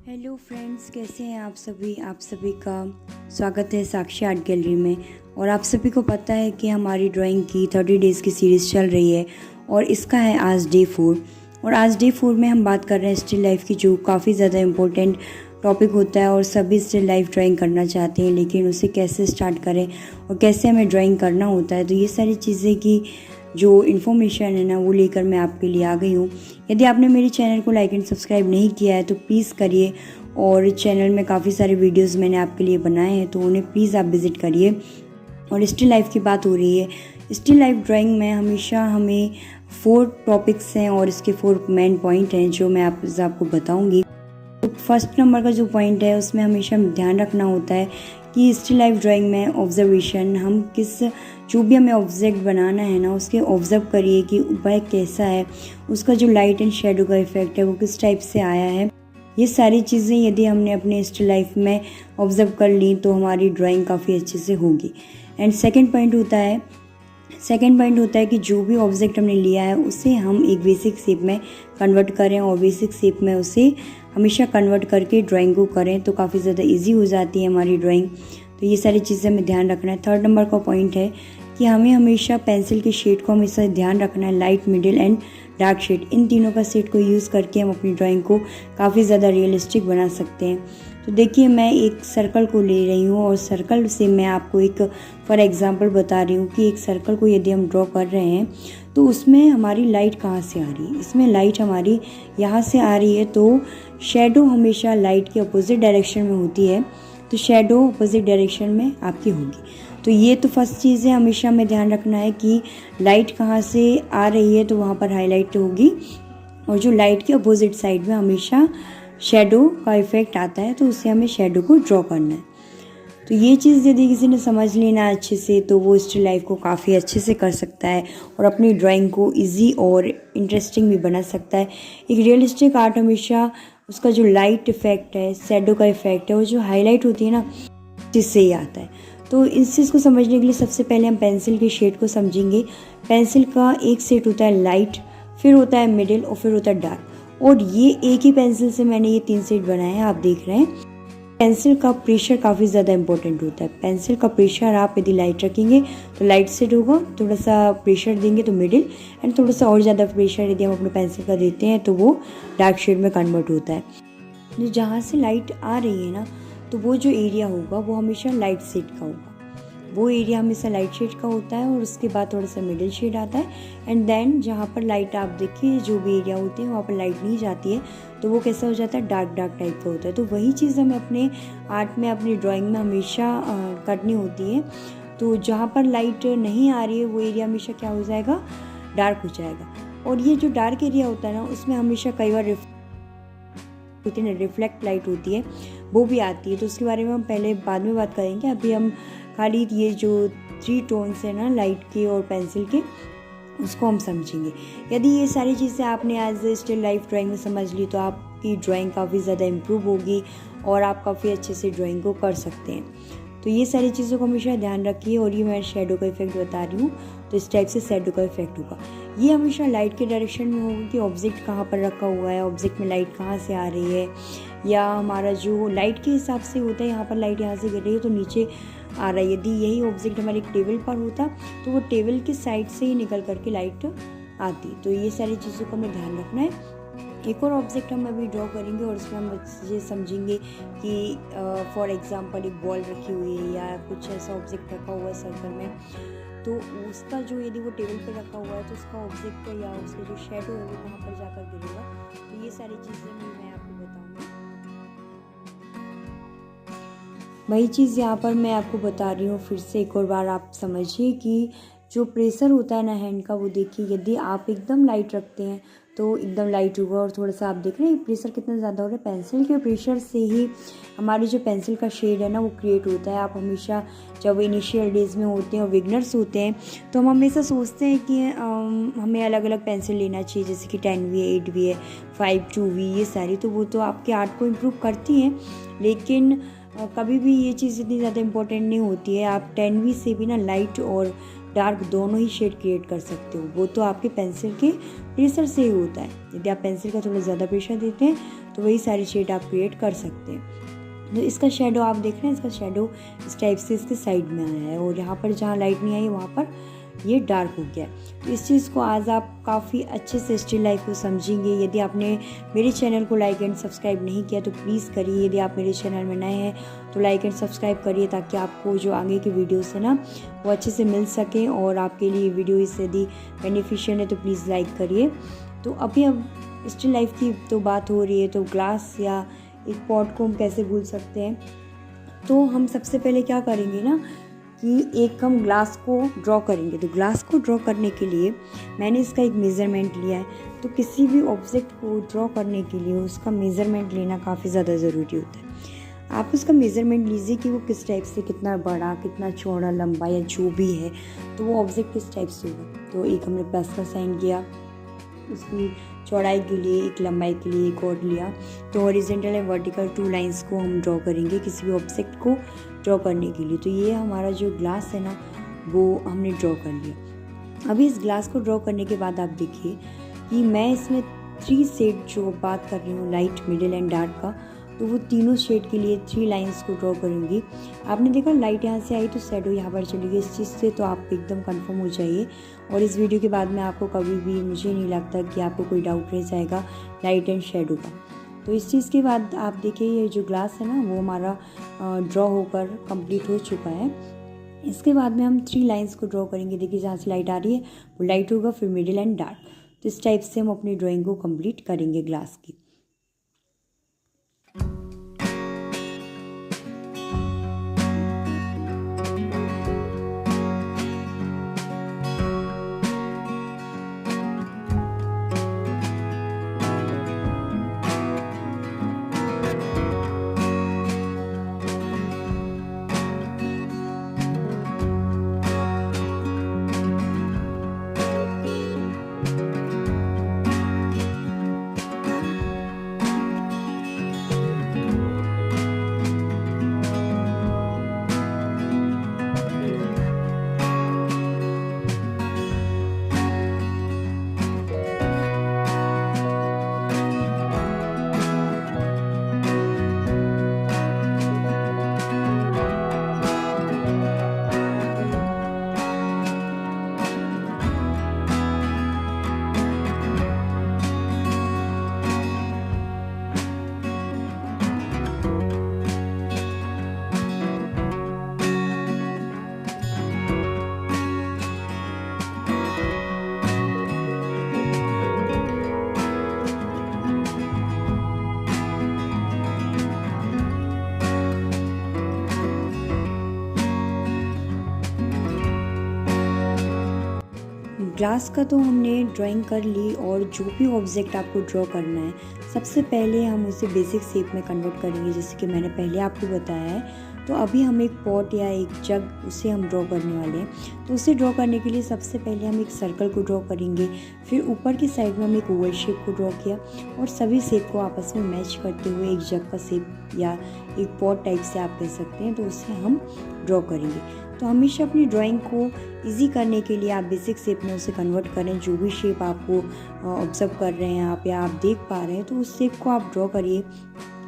Hello friends, कैसे हैं आप सभी का स्वागत है साक्षी आर्ट गैलरी में। और आप सभी को पता है कि हमारी ड्राइंग की 30 डेज़ की सीरीज़ चल रही है और इसका है आज डे 4। और आज डे 4 में हम बात कर रहे हैं स्टिल लाइफ की, जो काफ़ी ज़्यादा इम्पोर्टेंट टॉपिक होता है। और सभी स्टिल लाइफ ड्राइंग करना चाहते हैं, लेकिन उसे कैसे स्टार्ट करें और कैसे हमें ड्राइंग करना होता है। तो ये सारी चीज़ें की जो इन्फॉर्मेशन है ना, वो लेकर मैं आपके लिए आ गई हूँ। यदि आपने मेरे चैनल को लाइक एंड सब्सक्राइब नहीं किया है तो प्लीज़ करिए। और चैनल में काफ़ी सारे वीडियोस मैंने आपके लिए बनाए हैं, तो उन्हें प्लीज़ आप विज़िट करिए। और स्टिल लाइफ की बात हो रही है, स्टिल लाइफ ड्राइंग में हमेशा हमें 4 टॉपिक्स हैं और इसके 4 मेन पॉइंट हैं जो मैं आपको बताऊँगी। तो फर्स्ट नंबर का जो पॉइंट है, उसमें हमेशा ध्यान रखना होता है कि स्टिल लाइफ ड्राइंग में ऑब्जर्वेशन, हम जो भी हमें ऑब्जेक्ट बनाना है ना, उसके ऑब्जर्व करिए कि वह कैसा है, उसका जो लाइट एंड शेडो का इफेक्ट है वो किस टाइप से आया है। ये सारी चीज़ें यदि हमने अपने स्टिल लाइफ में ऑब्जर्व कर ली तो हमारी ड्राइंग काफ़ी अच्छे से होगी। एंड सेकंड पॉइंट होता है कि जो भी ऑब्जेक्ट हमने लिया है उसे हम एक बेसिक शेप में कन्वर्ट करें, और बेसिक शेप में उसे हमेशा कन्वर्ट करके ड्राइंग को करें तो काफ़ी ज़्यादा इजी हो जाती है हमारी ड्राइंग। तो ये सारी चीज़ें हमें ध्यान रखना है। थर्ड नंबर का पॉइंट है कि हमें हमेशा पेंसिल के शेड को हमेशा ध्यान रखना है। Light, middle and dark shade, इन तीनों का शेड को यूज़ करके हम अपनी ड्राइंग को काफ़ी ज़्यादा रियलिस्टिक बना सकते हैं। तो देखिए, मैं एक सर्कल को ले रही हूँ और सर्कल से मैं आपको एक फॉर एग्जांपल बता रही हूँ कि एक सर्कल को यदि हम ड्रॉ कर रहे हैं तो उसमें हमारी लाइट कहाँ से आ रही है। इसमें लाइट हमारी यहाँ से आ रही है, तो शेडो हमेशा लाइट के अपोजिट डायरेक्शन में होती है, तो शेडो अपोजिट डायरेक्शन में आपकी होगी। तो ये तो फर्स्ट चीज़ है, हमेशा हमें ध्यान रखना है कि लाइट कहाँ से आ रही है तो वहाँ पर हाईलाइट होगी, और जो लाइट के अपोजिट साइड में हमेशा शेडो का इफेक्ट आता है, तो उससे हमें शेडो को ड्रॉ करना है। तो ये चीज़ यदि किसी ने समझ लेना अच्छे से, तो वो स्टिल लाइफ को काफ़ी अच्छे से कर सकता है और अपनी ड्राइंग को इजी और इंटरेस्टिंग भी बना सकता है। एक रियलिस्टिक आर्ट हमेशा उसका जो लाइट इफेक्ट है, शेडो का इफेक्ट है, वो जो हाईलाइट होती है ना, जिससे ही आता है। तो इस चीज़ को समझने के लिए सबसे पहले हम पेंसिल के शेड को समझेंगे। पेंसिल का एक सेट होता है लाइट, फिर होता है मिडिल और फिर होता है डार्क। और ये एक ही पेंसिल से मैंने ये 3 सेट बनाए हैं, आप देख रहे हैं। पेंसिल का प्रेशर काफ़ी ज़्यादा इंपॉर्टेंट होता है। पेंसिल का प्रेशर आप यदि लाइट रखेंगे तो लाइट सेट होगा, थोड़ा सा प्रेशर देंगे तो मिडिल, एंड थोड़ा सा और ज़्यादा प्रेशर यदि हम अपने पेंसिल का देते हैं तो वो डार्क शेड में कन्वर्ट होता है। तो जहाँ से लाइट आ रही है ना, तो वो जो एरिया होगा वो हमेशा लाइट शेड का होगा, वो एरिया हमेशा लाइट शेड का होता है। और उसके बाद थोड़ा सा मिडिल शेड आता है, एंड देन जहाँ पर लाइट, आप देखिए जो भी एरिया होते हैं वहाँ पर लाइट नहीं जाती है, तो वो कैसा हो जाता है, डार्क टाइप का होता है। तो वही चीज़ हमें अपने आर्ट में, अपनी ड्राइंग में हमेशा करनी होती है। तो जहाँ पर लाइट नहीं आ रही है वो एरिया हमेशा क्या हो जाएगा, डार्क हो जाएगा। और ये जो डार्क एरिया होता है ना, उसमें हमेशा कई बार रिफ्लेक्ट लाइट होती है, वो भी आती है। तो उसके बारे में हम पहले बाद में बात करेंगे। अभी हम खाली ये जो 3 टोन्स है ना, लाइट के और पेंसिल के, उसको हम समझेंगे। यदि ये सारी चीज़ें आपने आज स्टिल लाइफ ड्राइंग में समझ ली तो आपकी ड्राइंग काफ़ी ज़्यादा इम्प्रूव होगी और आप काफ़ी अच्छे से ड्राइंग को कर सकते हैं। तो ये सारी चीज़ों को हमेशा ध्यान रखिए। और ये मैं शेडो का इफेक्ट बता रही हूँ, तो इस टाइप से शेडो का इफेक्ट होगा। ये हमेशा लाइट के डायरेक्शन में होगा कि ऑब्जेक्ट कहाँ पर रखा हुआ है, ऑब्जेक्ट में लाइट कहाँ से आ रही है, या हमारा जो लाइट के हिसाब से होता है, यहाँ पर लाइट यहाँ से गिर रही है तो नीचे आ रहा है। यदि यही ऑब्जेक्ट हमारे टेबल पर होता तो वो टेबल के साइड से ही निकल करके लाइट आती। तो ये सारी चीज़ों का हमें ध्यान रखना है। एक और ऑब्जेक्ट हम अभी ड्रॉ करेंगे और उसमें हम ये समझेंगे कि फॉर एग्जांपल एक बॉल रखी हुई है या कुछ ऐसा ऑब्जेक्ट रखा हुआ है सर्कल में, तो उसका जो, यदि वो टेबल पर रखा हुआ है तो उसका ऑब्जेक्ट या उसका जो शेडो है वो वहाँ पर जाकर गिरेगा। तो ये सारी चीज़ें मैं आपको बताऊँगी। वही चीज़ यहाँ पर मैं आपको बता रही हूँ फिर से एक और बार, आप समझिए कि जो प्रेशर होता है ना हैंड का, वो देखिए यदि आप एकदम लाइट रखते हैं तो एकदम लाइट होगा, और थोड़ा सा आप देख रहे हैं प्रेशर कितना ज़्यादा हो रहा है। पेंसिल के प्रेशर से ही हमारी जो पेंसिल का शेड है ना, वो क्रिएट होता है। आप हमेशा जब इनिशियल डेज में होते हैं और बिगनर्स होते हैं तो हम हमेशा सोचते हैं कि हमें अलग अलग पेंसिल लेना चाहिए, जैसे कि 10V है, 8V है, 5, 2V, ये सारी। तो वो तो आपके आर्ट को इम्प्रूव करती हैं, लेकिन कभी भी ये चीज़ इतनी ज़्यादा इम्पोर्टेंट नहीं होती है। आप 10V से भी ना लाइट और डार्क दोनों ही शेड क्रिएट कर सकते हो, वो तो आपके पेंसिल के प्रेशर से ही होता है। यदि आप पेंसिल का थोड़ा ज़्यादा प्रेशर देते हैं तो वही सारे शेड आप क्रिएट कर सकते हैं। तो इसका शेडो आप देख रहे हैं, इसका शेडो इस टाइप से इसके साइड में आया है और यहाँ पर जहाँ लाइट नहीं आई वहाँ पर ये डार्क हो गया। तो इस चीज़ को आज आप काफ़ी अच्छे से स्टिल लाइफ को समझेंगे। यदि आपने मेरे चैनल को लाइक एंड सब्सक्राइब नहीं किया तो प्लीज़ करिए। यदि आप मेरे चैनल में नए हैं तो लाइक एंड सब्सक्राइब करिए, ताकि आपको जो आगे की वीडियोस है ना वो अच्छे से मिल सकें और आपके लिए वीडियो इस यदि बेनिफिशियल है तो प्लीज़ लाइक करिए। तो अभी अब स्टिल लाइफ की तो बात हो रही है, तो ग्लास या एक पॉट को हम कैसे भूल सकते हैं। तो हम सबसे पहले क्या करेंगे ना कि एक हम ग्लास को ड्रॉ करेंगे। तो ग्लास को ड्रॉ करने के लिए मैंने इसका एक मेज़रमेंट लिया है। तो किसी भी ऑब्जेक्ट को ड्रॉ करने के लिए उसका मेज़रमेंट लेना काफ़ी ज़्यादा ज़रूरी होता है। आप उसका मेज़रमेंट लीजिए कि वो किस टाइप से, कितना बड़ा, कितना चौड़ा, लंबा या जो भी है, तो वो ऑब्जेक्ट किस टाइप से होगा। तो एक हमने प्लस का साइन किया, उसकी चौड़ाई के लिए एक, लंबाई के लिए एक और लिया। तो हॉरिजॉन्टल एंड वर्टिकल 2 लाइंस को हम ड्रॉ करेंगे किसी भी ऑब्जेक्ट को ड्रॉ करने के लिए। तो ये हमारा जो ग्लास है ना वो हमने ड्रॉ कर लिया। अभी इस ग्लास को ड्रॉ करने के बाद आप देखिए कि मैं इसमें 3 शेड जो बात कर रही हूँ, लाइट, मिडिल एंड डार्क का, तो वो तीनों शेड के लिए 3 लाइंस को ड्रॉ करूँगी। आपने देखा लाइट यहाँ से आई तो शैडो यहाँ पर चली गई। इस चीज़ से तो आप एकदम कंफर्म हो जाइए। और इस वीडियो के बाद में आपको कभी भी, मुझे नहीं लगता कि आपको कोई डाउट रह जाएगा लाइट एंड शैडो का। तो इस चीज़ के बाद आप देखिए ये जो ग्लास है ना वो हमारा ड्रॉ होकर कंप्लीट हो चुका है। इसके बाद में हम 3 लाइंस को ड्रॉ करेंगे। देखिए जहाँ से लाइट आ रही है वो लाइट होगा, फिर मिडिल एंड डार्क। तो इस टाइप से हम अपनी ड्राइंग को कंप्लीट करेंगे ग्लास की। ग्लास का तो हमने ड्राइंग कर ली, और जो भी ऑब्जेक्ट आपको ड्रॉ करना है सबसे पहले हम उसे बेसिक शेप में कन्वर्ट करेंगे, जैसे कि मैंने पहले आपको बताया है। तो अभी हम एक पॉट या एक जग उसे हम ड्रॉ करने वाले हैं। तो उसे ड्रॉ करने के लिए सबसे पहले हम एक सर्कल को ड्रॉ करेंगे, फिर ऊपर की साइड में हम एक ओवल शेप को ड्रॉ किया, और सभी शेप को आपस में मैच करते हुए एक जग का शेप या एक पॉट टाइप से आप कह सकते हैं, तो उसे हम ड्रॉ करेंगे। तो हमेशा अपनी ड्राइंग को इजी करने के लिए आप बेसिक शेप में उसे कन्वर्ट करें। जो भी शेप आपको ऑब्जर्व कर रहे हैं आप या आप देख पा रहे हैं, तो उस शेप को आप ड्रॉ करिए।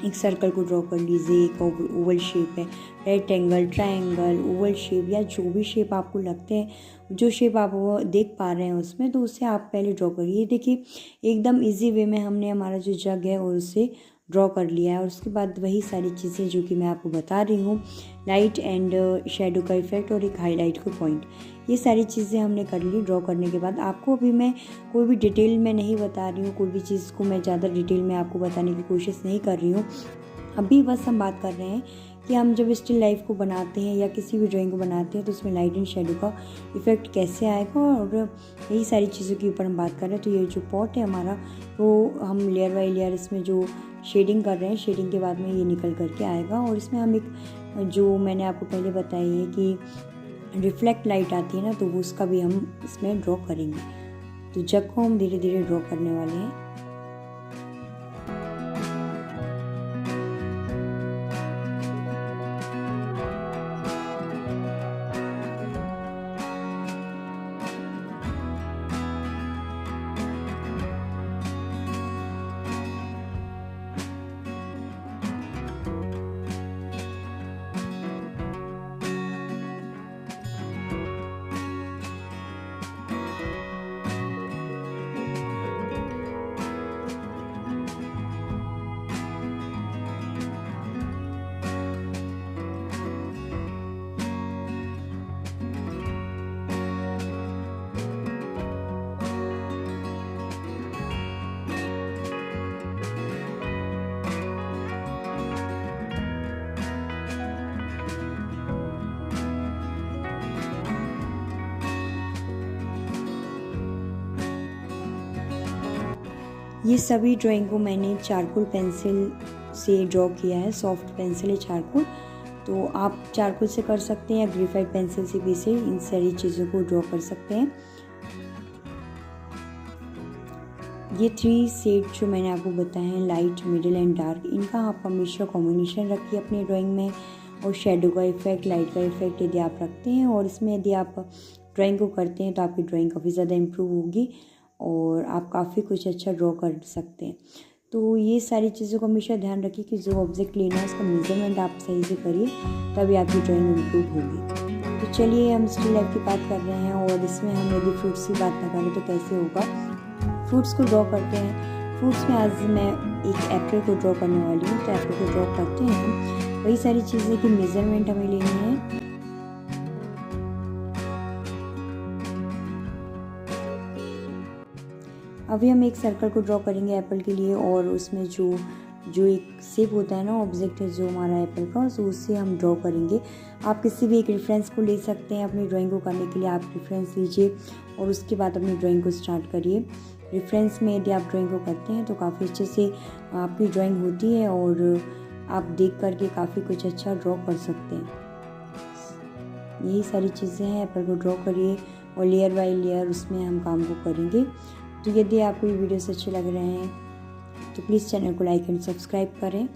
एक सर्कल को ड्रॉ कर लीजिए, एक ओवल शेप है, रेक्टेंगल, ट्रायंगल, ओवल शेप या जो भी शेप आपको लगते हैं, जो शेप आप वो देख पा रहे हैं उसमें, तो उसे आप पहले ड्रॉ करिए। देखिए एकदम इजी वे में हमने हमारा जो जग है और उसे ड्रॉ कर लिया है। और उसके बाद वही सारी चीज़ें जो कि मैं आपको बता रही हूँ, लाइट एंड शेडो का इफेक्ट और एक हाईलाइट का पॉइंट, ये सारी चीज़ें हमने कर ली। ड्रॉ करने के बाद आपको अभी मैं कोई भी डिटेल में नहीं बता रही हूँ, कोई भी चीज़ को मैं ज़्यादा डिटेल में आपको बताने की कोशिश नहीं कर रही हूँ। अभी बस हम बात कर रहे हैं कि हम जब स्टिल लाइफ को बनाते हैं या किसी भी ड्राइंग को बनाते हैं तो उसमें लाइट एंड शेडो का इफेक्ट कैसे आएगा, और यही सारी चीज़ों के ऊपर हम बात कर रहे हैं। तो ये जो पॉट है हमारा, वो हम लेयर बाई लेयर इसमें जो शेडिंग कर रहे हैं, शेडिंग के बाद में ये निकल करके आएगा। और इसमें हम एक, जो मैंने आपको पहले बताई है कि रिफ्लेक्ट लाइट आती है ना, तो वो उसका भी हम इसमें ड्रॉ करेंगे। तो जग को हम धीरे धीरे ड्रॉ करने वाले हैं। ये सभी ड्राइंग को मैंने चारकोल पेंसिल से ड्रॉ किया है। सॉफ्ट पेंसिल है चारकोल, तो आप चारकोल से कर सकते हैं या ग्रेफाइट पेंसिल से भी से इन सारी चीज़ों को ड्रॉ कर सकते हैं। ये 3 शेड जो मैंने आपको बताए हैं, लाइट, मिडिल एंड डार्क, इनका आप हमेशा कॉम्बिनेशन रखिए अपनी ड्राइंग में। और शेडो का इफेक्ट, लाइट का इफेक्ट यदि आप रखते हैं और इसमें यदि आप ड्राइंग को करते हैं तो आपकी ड्राइंग काफ़ी ज़्यादा इम्प्रूव होगी और आप काफ़ी कुछ अच्छा ड्रॉ कर सकते हैं। तो ये सारी चीज़ों को हमेशा ध्यान रखिए कि जो ऑब्जेक्ट लेना है उसका मेजरमेंट आप सही से करिए, तभी आपकी ड्राइंग इम्प्रूव होगी। तो चलिए हम स्टिल लाइफ की बात कर रहे हैं और इसमें हम यदि फ्रूट्स की बात ना करें तो कैसे होगा। फ्रूट्स को ड्रॉ करते हैं। फ्रूट्स में आज मैं एक एप्पल को ड्रॉ करने वाली हूँ। तो एप्पल को ड्रॉ करते हैं, वही सारी चीज़ें की मेजरमेंट हमें लेनी है। अभी हम एक सर्कल को ड्रॉ करेंगे एप्पल के लिए और उसमें जो एक शेप होता है ना, ऑब्जेक्ट है जो हमारा एप्पल का, तो उससे हम ड्रॉ करेंगे। आप किसी भी एक रेफरेंस को ले सकते हैं अपनी ड्राइंग को करने के लिए। आप रेफरेंस लीजिए और उसके बाद अपनी ड्राइंग को स्टार्ट करिए। रेफरेंस में यदि आप ड्राइंग को करते हैं तो काफ़ी अच्छे से आपकी ड्राइंग होती है और आप देख करके काफ़ी कुछ अच्छा ड्रॉ कर सकते हैं। यही सारी चीज़ें हैं। एप्पल को ड्रॉ करिए और लेयर बाय लेयर उसमें हम काम को करेंगे। तो यदि आपको ये वीडियोस अच्छे लग रहे हैं तो प्लीज़ चैनल को लाइक एंड सब्सक्राइब करें।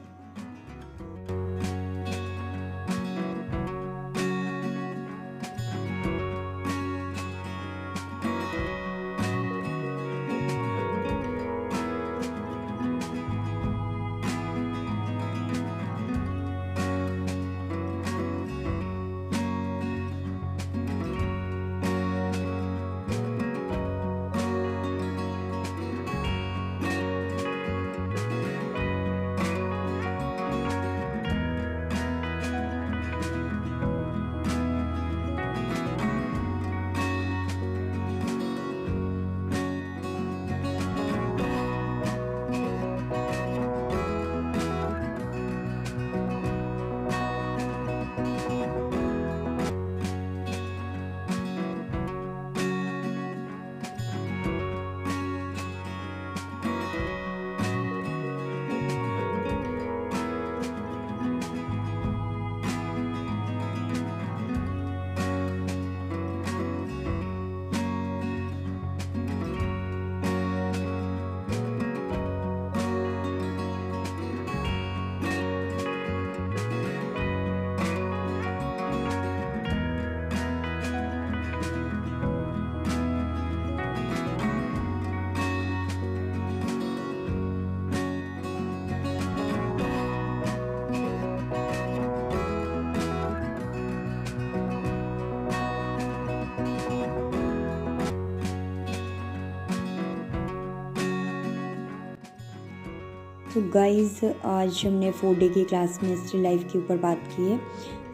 तो गाइज़ आज हमने 4 डे की क्लास में स्टिल लाइफ के ऊपर बात की है।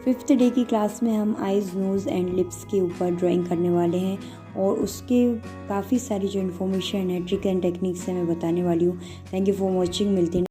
5th डे की क्लास में हम आइज़, नोज़ एंड लिप्स के ऊपर ड्राइंग करने वाले हैं और उसके काफ़ी सारी जो इन्फॉर्मेशन है, ट्रिक एंड टेक्निक्स है, मैं बताने वाली हूँ। Thank you for watching. मिलते हैं